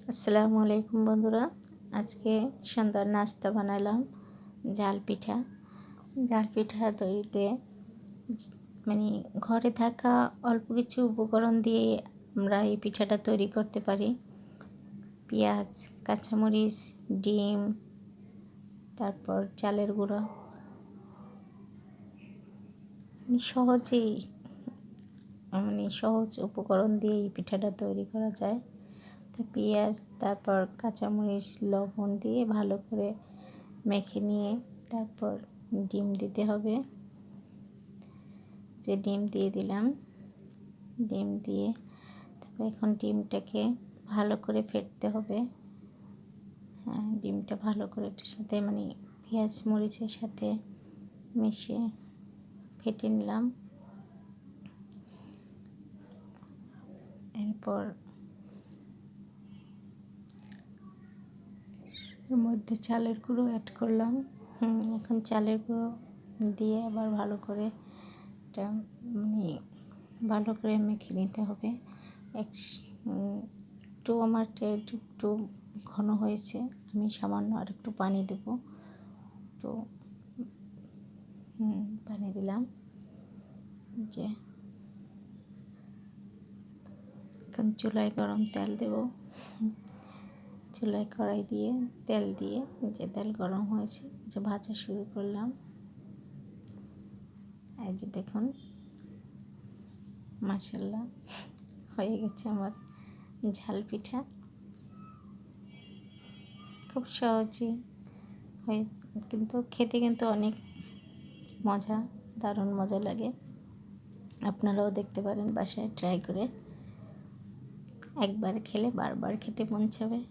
আসসালামু আলাইকুম বন্ধুরা। আজকে সন্ধ্যার নাস্তা বানালাম ঝাল পিঠা। ঝাল পিঠা তৈরিতে মানে ঘরে থাকা অল্প কিছু উপকরণ দিয়ে আমরা এই পিঠাটা তৈরি করতে পারি। পেঁয়াজ, কাঁচামরিচ, ডিম, তারপর চালের গুঁড়ো, সহজেই সহজ উপকরণ দিয়ে এই পিঠাটা তৈরি করা যায়। তো পেঁয়াজ, তারপর কাঁচামরিচ, লবণ দিয়ে ভালো করে মেখে নিয়ে তারপর ডিম দিতে হবে। যে ডিম দিয়ে দিলাম, ডিম দিয়ে তারপর এখন ডিমটাকে ভালো করে ফেটতে হবে। ডিমটা ভালো করে এটার সাথে পেঁয়াজ মরিচের সাথে মিশিয়ে ফেটে নিলাম। এরপর এর মধ্যে চালের গুঁড়ো অ্যাড করলাম। এখন চালের গুঁড়ো দিয়ে আবার ভালো করে এটা ভালো করে মেখে নিতে হবে। একটু আমারটা একটু ঘন হয়েছে, আমি সামান্য আর একটু পানি দেব। তো পানি দিলাম। যে এখন চুলায় গরম তেল দেব। চুলায় কড়াই দিয়ে তেল দিয়ে যে তেল গরম হয়েছে, যে ভাজা শুরু করলাম। এই যে দেখুন, মাশাআল্লাহ হয়ে গেছে আমার ঝাল পিঠা। খুব সহজেই হয়, কিন্তু খেতে কিন্তু অনেক মজা, দারুণ মজা লাগে। আপনারাও দেখতে পারেন বাসায় ট্রাই করে। একবার খেলে বারবার খেতে মন চাবে।